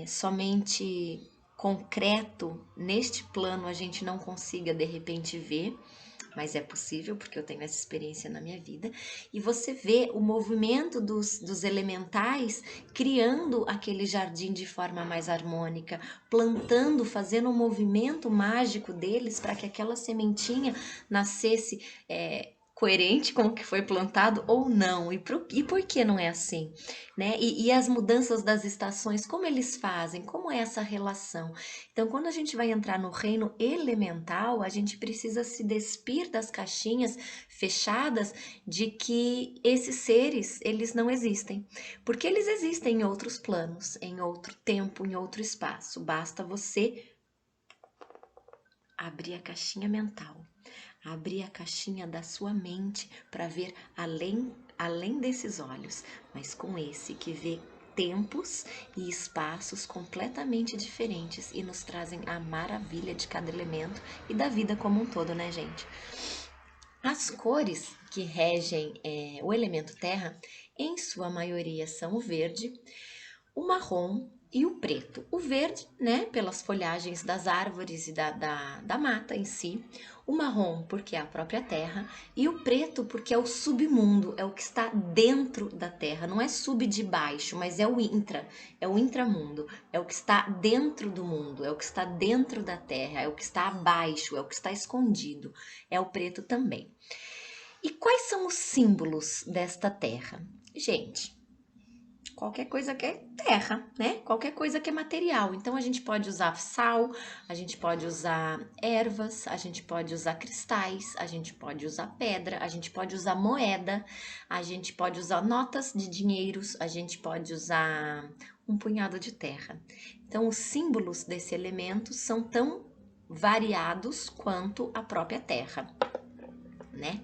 somente concreto, neste plano a gente não consiga de repente ver, mas é possível porque eu tenho essa experiência na minha vida, e você vê o movimento dos elementais criando aquele jardim de forma mais harmônica, plantando, fazendo um movimento mágico deles para que aquela sementinha nascesse coerente com o que foi plantado ou não, e por que não é assim, né? E as mudanças das estações, como eles fazem, como é essa relação? Então, quando a gente vai entrar no reino elemental, a gente precisa se despir das caixinhas fechadas de que esses seres, eles não existem. Porque eles existem em outros planos, em outro tempo, em outro espaço. Basta você abrir a caixinha mental, abrir a caixinha da sua mente para ver além desses olhos, mas com esse que vê tempos e espaços completamente diferentes e nos trazem a maravilha de cada elemento e da vida como um todo, né, gente? As cores que regem o elemento terra, em sua maioria, são o verde, o marrom e o preto. O verde, né, pelas folhagens das árvores e da mata em si. O marrom, porque é a própria terra. E o preto, porque é o submundo, é o que está dentro da terra. Não é sub de baixo, mas é o intramundo. É o que está dentro do mundo, é o que está dentro da terra, é o que está abaixo, é o que está escondido. É o preto também. E quais são os símbolos desta terra? Gente, qualquer coisa que é terra, né? Qualquer coisa que é material. Então a gente pode usar sal, a gente pode usar ervas, a gente pode usar cristais, a gente pode usar pedra, a gente pode usar moeda, a gente pode usar notas de dinheiros, a gente pode usar um punhado de terra. Então os símbolos desse elemento são tão variados quanto a própria terra, né?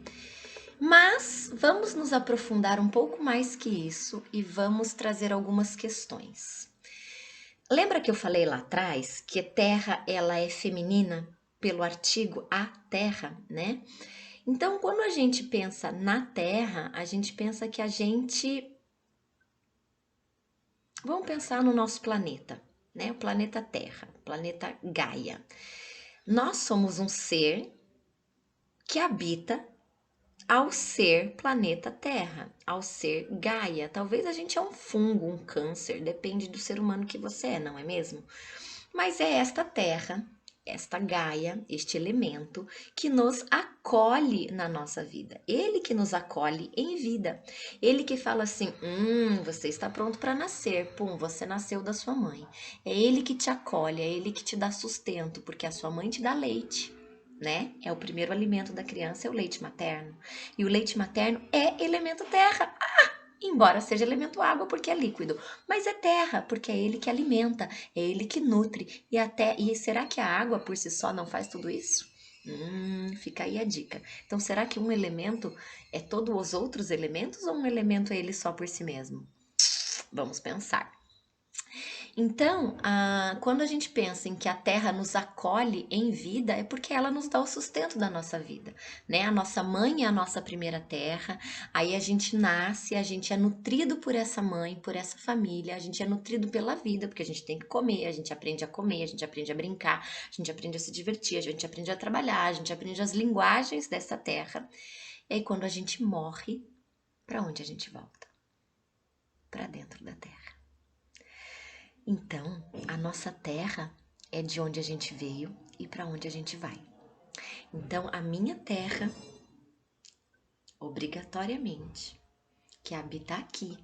Mas vamos nos aprofundar um pouco mais que isso e vamos trazer algumas questões. Lembra que eu falei lá atrás que terra ela é feminina pelo artigo a terra, né? Então, quando a gente pensa na terra, a gente pensa que vamos pensar no nosso planeta, né? O planeta Terra, o planeta Gaia. Nós somos um ser que habita ao ser planeta Terra, ao ser Gaia. Talvez a gente é um fungo, um câncer, depende do ser humano que você é, não é mesmo? Mas é esta Terra, esta Gaia, este elemento que nos acolhe na nossa vida. Ele que nos acolhe em vida. Ele que fala assim: você está pronto para nascer. Pum, você nasceu da sua mãe. É ele que te acolhe, é ele que te dá sustento, porque a sua mãe te dá leite, né? É o primeiro alimento da criança, é o leite materno. E o leite materno é elemento terra. Embora seja elemento água porque é líquido, mas é terra porque é ele que alimenta, é ele que nutre. E será que a água por si só não faz tudo isso? Fica aí a dica. Então, será que um elemento é todos os outros elementos ou um elemento é ele só por si mesmo? Vamos pensar. Então, quando a gente pensa em que a terra nos acolhe em vida, é porque ela nos dá o sustento da nossa vida, né? A nossa mãe é a nossa primeira terra, aí a gente nasce, a gente é nutrido por essa mãe, por essa família, a gente é nutrido pela vida, porque a gente tem que comer, a gente aprende a comer, a gente aprende a brincar, a gente aprende a se divertir, a gente aprende a trabalhar, a gente aprende as linguagens dessa terra. E aí, quando a gente morre, para onde a gente volta? Para dentro da terra. Então, a nossa terra é de onde a gente veio e para onde a gente vai. Então, a minha terra, obrigatoriamente, que habita aqui,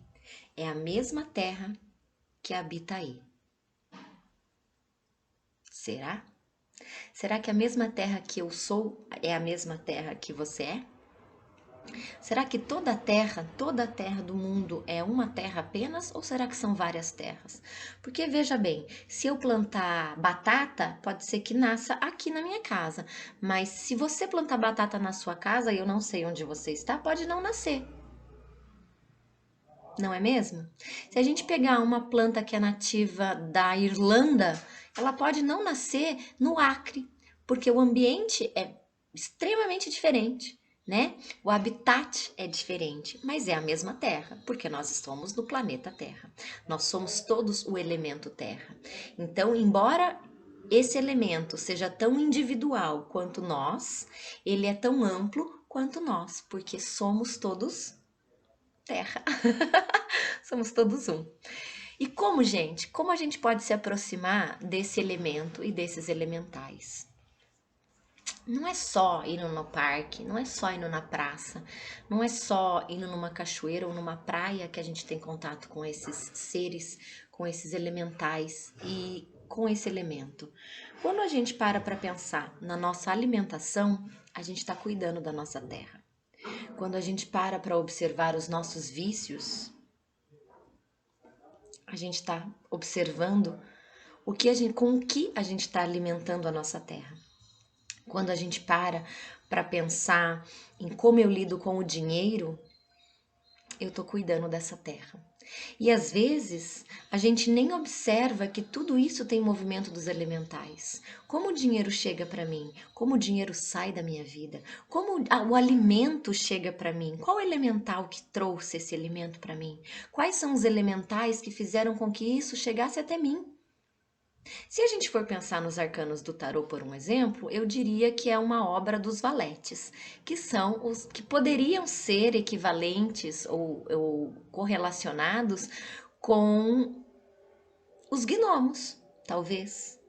é a mesma terra que habita aí. Será? Será que a mesma terra que eu sou é a mesma terra que você é? Será que toda a terra do mundo é uma terra apenas ou será que são várias terras? Porque veja bem, se eu plantar batata, pode ser que nasça aqui na minha casa, mas se você plantar batata na sua casa e eu não sei onde você está, pode não nascer. Não é mesmo? Se a gente pegar uma planta que é nativa da Irlanda, ela pode não nascer no Acre, porque o ambiente é extremamente diferente, né? O habitat é diferente, mas é a mesma Terra, porque nós estamos no planeta Terra. Nós somos todos o elemento Terra. Então, embora esse elemento seja tão individual quanto nós, ele é tão amplo quanto nós, porque somos todos Terra. Somos todos um. E como, gente, como a gente pode se aproximar desse elemento e desses elementais? Não é só indo no parque, não é só indo na praça, não é só indo numa cachoeira ou numa praia que a gente tem contato com esses seres, com esses elementais e com esse elemento. Quando a gente para pensar na nossa alimentação, a gente está cuidando da nossa terra. Quando a gente para observar os nossos vícios, a gente está observando com o que a gente está alimentando a nossa terra. Quando a gente para pensar em como eu lido com o dinheiro, eu estou cuidando dessa terra. E às vezes a gente nem observa que tudo isso tem movimento dos elementais. Como o dinheiro chega para mim? Como o dinheiro sai da minha vida? Como o alimento chega para mim? Qual elemental que trouxe esse alimento para mim? Quais são os elementais que fizeram com que isso chegasse até mim? Se a gente for pensar nos arcanos do tarô, por um exemplo, eu diria que é uma obra dos valetes, que são os que poderiam ser equivalentes ou correlacionados com os gnomos, talvez,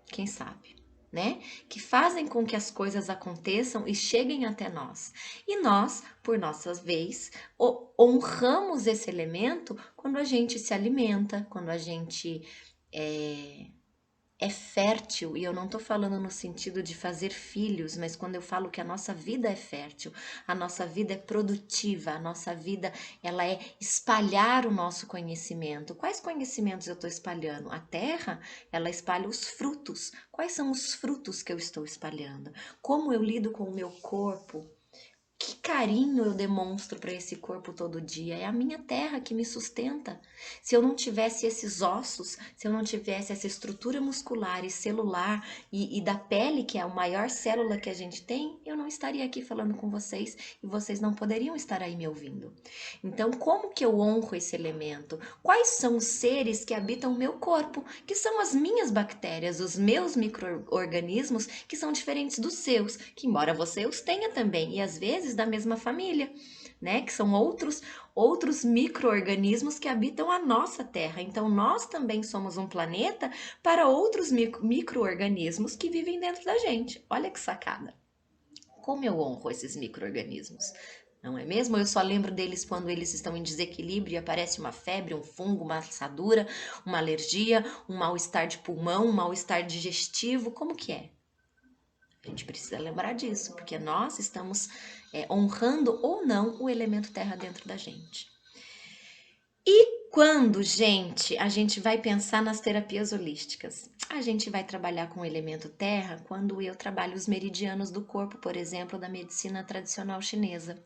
quem sabe, né? Que fazem com que as coisas aconteçam e cheguem até nós. E nós, por nossa vez, honramos esse elemento quando a gente se alimenta, quando a gente é fértil, e eu não tô falando no sentido de fazer filhos, mas quando eu falo que a nossa vida é fértil, a nossa vida é produtiva, a nossa vida ela é espalhar o nosso conhecimento. Quais conhecimentos eu estou espalhando? A terra, ela espalha os frutos. Quais são os frutos que eu estou espalhando? Como eu lido com o meu corpo? Que carinho eu demonstro para esse corpo todo dia? É a minha terra que me sustenta. Se eu não tivesse esses ossos, se eu não tivesse essa estrutura muscular e celular e da pele, que é a maior célula que a gente tem, eu não estaria aqui falando com vocês e vocês não poderiam estar aí me ouvindo. Então, como que eu honro esse elemento? Quais são os seres que habitam o meu corpo? Que são as minhas bactérias, os meus micro-organismos, que são diferentes dos seus, que embora você os tenha também, e às vezes da mesma família, né? Que são outros micro-organismos que habitam a nossa Terra. Então, nós também somos um planeta para outros micro-organismos que vivem dentro da gente. Olha que sacada! Como eu honro esses micro-organismos? Não é mesmo? Eu só lembro deles quando eles estão em desequilíbrio e aparece uma febre, um fungo, uma assadura, uma alergia, um mal-estar de pulmão, um mal-estar digestivo. Como que é? A gente precisa lembrar disso, porque nós estamos honrando ou não o elemento terra dentro da gente. E quando, gente, a gente vai pensar nas terapias holísticas? A gente vai trabalhar com o elemento terra quando eu trabalho os meridianos do corpo, por exemplo, da medicina tradicional chinesa.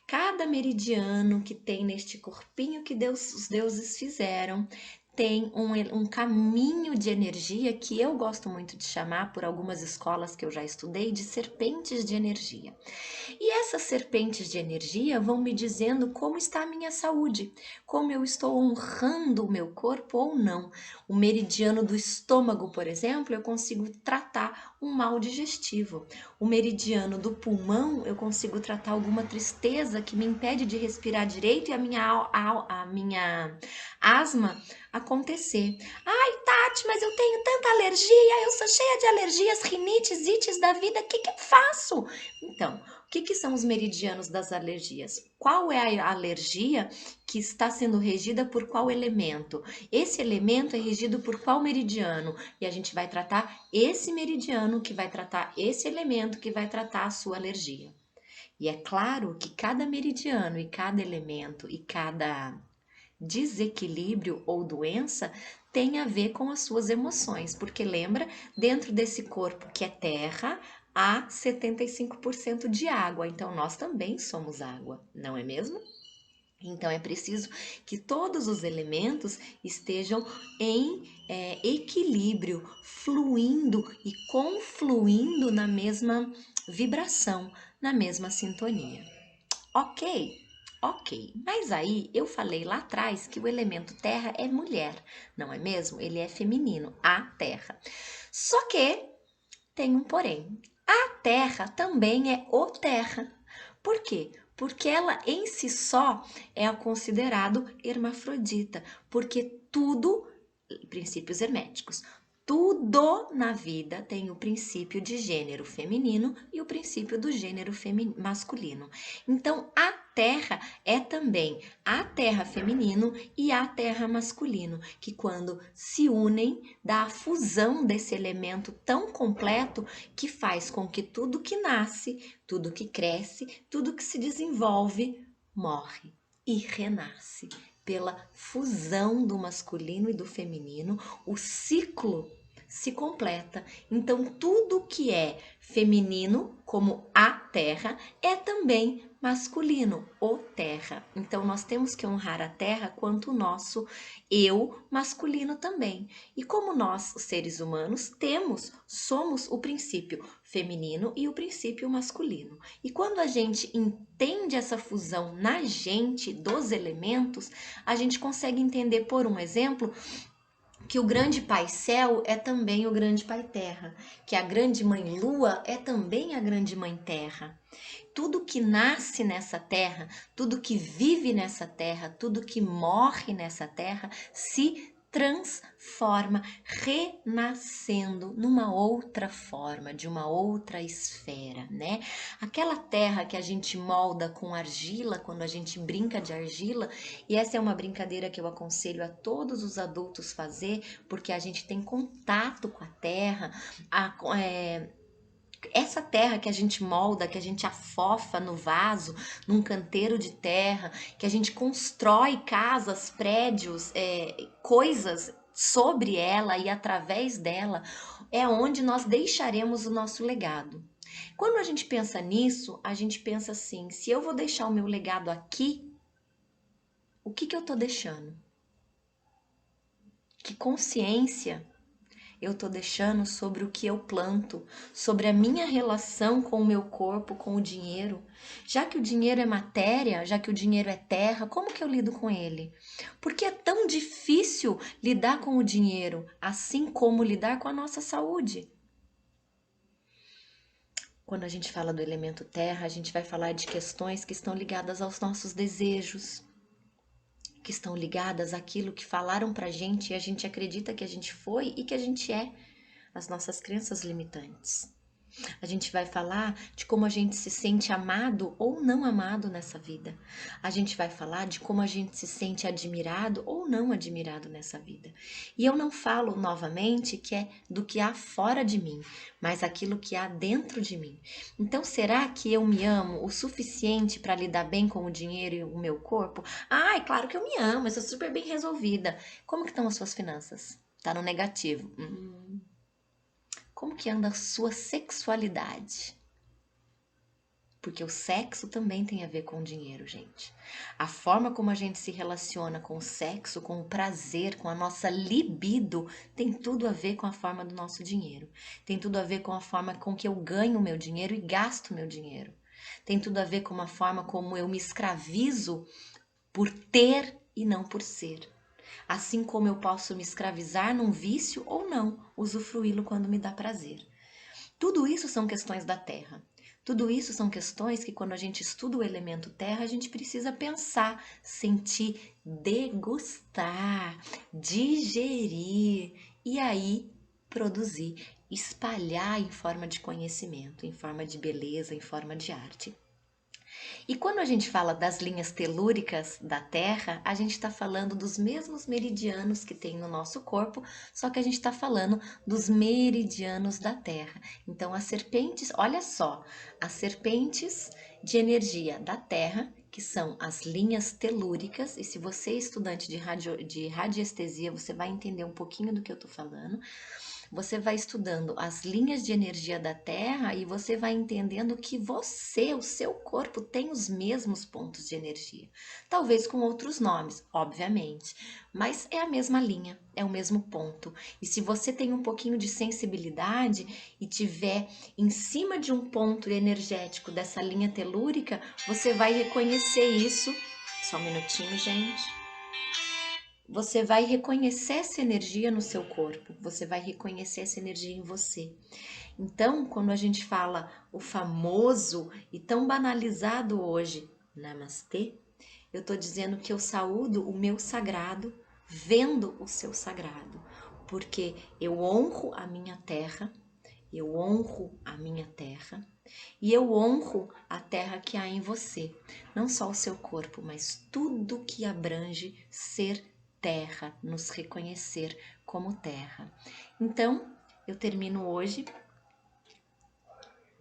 Cada meridiano que tem neste corpinho que os deuses fizeram tem um caminho de energia que eu gosto muito de chamar, por algumas escolas que eu já estudei, de serpentes de energia. E essas serpentes de energia vão me dizendo como está a minha saúde, como eu estou honrando o meu corpo ou não. O meridiano do estômago, por exemplo, eu consigo tratar um mal digestivo. O meridiano do pulmão, eu consigo tratar alguma tristeza que me impede de respirar direito e a minha asma acontecer. Ai, Tati, mas eu tenho tanta alergia, eu sou cheia de alergias, rinites, ites da vida, o que que eu faço? Então, o que são os meridianos das alergias? Qual é a alergia que está sendo regida por qual elemento? Esse elemento é regido por qual meridiano? E a gente vai tratar esse meridiano que vai tratar esse elemento que vai tratar a sua alergia. E é claro que cada meridiano e cada elemento e cada desequilíbrio ou doença tem a ver com as suas emoções, porque lembra, dentro desse corpo que é terra, há 75% de água, então nós também somos água, não é mesmo? Então é preciso que todos os elementos estejam em equilíbrio, fluindo e confluindo na mesma vibração, na mesma sintonia. Ok? Ok. Mas aí eu falei lá atrás que o elemento terra é mulher, não é mesmo? Ele é feminino, a terra. Só que tem um porém. A terra também é o terra. Por quê? Porque ela em si só é considerado hermafrodita, porque tudo, princípios herméticos, tudo na vida tem o princípio de gênero feminino e o princípio do gênero masculino. Então, a terra é também a terra feminino e a terra masculino, que quando se unem, dá a fusão desse elemento tão completo que faz com que tudo que nasce, tudo que cresce, tudo que se desenvolve, morre e renasce pela fusão do masculino e do feminino, o ciclo se completa. Então, tudo que é feminino, como a terra, é também masculino, o terra. Então, nós temos que honrar a terra quanto o nosso eu masculino também. E como nós, os seres humanos, somos o princípio feminino e o princípio masculino. E quando a gente entende essa fusão na gente dos elementos, a gente consegue entender, por um exemplo, que o grande pai céu é também o grande pai terra, que a grande mãe lua é também a grande mãe terra. Tudo que nasce nessa terra, tudo que vive nessa terra, tudo que morre nessa terra se transforma, renascendo numa outra forma, de uma outra esfera, né? Aquela terra que a gente molda com argila, quando a gente brinca de argila, e essa é uma brincadeira que eu aconselho a todos os adultos fazer, porque a gente tem contato com a terra, essa terra que a gente molda, que a gente afofa no vaso, num canteiro de terra, que a gente constrói casas, prédios, coisas sobre ela e através dela, é onde nós deixaremos o nosso legado. Quando a gente pensa nisso, a gente pensa assim: se eu vou deixar o meu legado aqui, o que eu estou deixando? Que consciência eu estou deixando sobre o que eu planto, sobre a minha relação com o meu corpo, com o dinheiro. Já que o dinheiro é matéria, já que o dinheiro é terra, como que eu lido com ele? Porque é tão difícil lidar com o dinheiro, assim como lidar com a nossa saúde. Quando a gente fala do elemento terra, a gente vai falar de questões que estão ligadas aos nossos desejos, que estão ligadas àquilo que falaram pra gente e a gente acredita que a gente foi e que a gente é, as nossas crenças limitantes. A gente vai falar de como a gente se sente amado ou não amado nessa vida. A gente vai falar de como a gente se sente admirado ou não admirado nessa vida. E eu não falo novamente que é do que há fora de mim, mas aquilo que há dentro de mim. Então, será que eu me amo o suficiente para lidar bem com o dinheiro e o meu corpo? Ah, é claro que eu me amo, eu sou super bem resolvida. Como que estão as suas finanças? Tá no negativo. Como que anda a sua sexualidade? Porque o sexo também tem a ver com o dinheiro, gente. A forma como a gente se relaciona com o sexo, com o prazer, com a nossa libido, tem tudo a ver com a forma do nosso dinheiro. Tem tudo a ver com a forma com que eu ganho o meu dinheiro e gasto o meu dinheiro. Tem tudo a ver com a forma como eu me escravizo por ter e não por ser. Assim como eu posso me escravizar num vício ou não, usufruí-lo quando me dá prazer. Tudo isso são questões da terra. Tudo isso são questões que, quando a gente estuda o elemento terra, a gente precisa pensar, sentir, degustar, digerir e aí produzir, espalhar em forma de conhecimento, em forma de beleza, em forma de arte. E quando a gente fala das linhas telúricas da Terra, a gente está falando dos mesmos meridianos que tem no nosso corpo, só que a gente está falando dos meridianos da Terra. Então, as serpentes, olha só, as serpentes de energia da Terra, que são as linhas telúricas, e se você é estudante de radiestesia, você vai entender um pouquinho do que eu estou falando. Você vai estudando as linhas de energia da Terra e você vai entendendo que você, o seu corpo, tem os mesmos pontos de energia. Talvez com outros nomes, obviamente, mas é a mesma linha, é o mesmo ponto. E se você tem um pouquinho de sensibilidade e tiver em cima de um ponto energético dessa linha telúrica, você vai reconhecer isso. Só um minutinho, gente. Você vai reconhecer essa energia no seu corpo, você vai reconhecer essa energia em você. Então, quando a gente fala o famoso e tão banalizado hoje, Namastê, eu estou dizendo que eu saúdo o meu sagrado, vendo o seu sagrado, porque eu honro a minha terra, eu honro a minha terra e eu honro a terra que há em você, não só o seu corpo, mas tudo que abrange ser terra, nos reconhecer como terra. Então, eu termino hoje,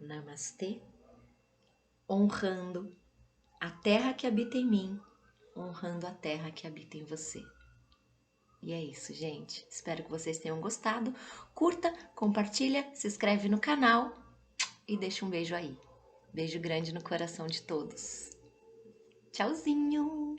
Namastê, honrando a terra que habita em mim, honrando a terra que habita em você. E é isso, gente. Espero que vocês tenham gostado. Curta, compartilha, se inscreve no canal e deixa um beijo aí. Beijo grande no coração de todos. Tchauzinho!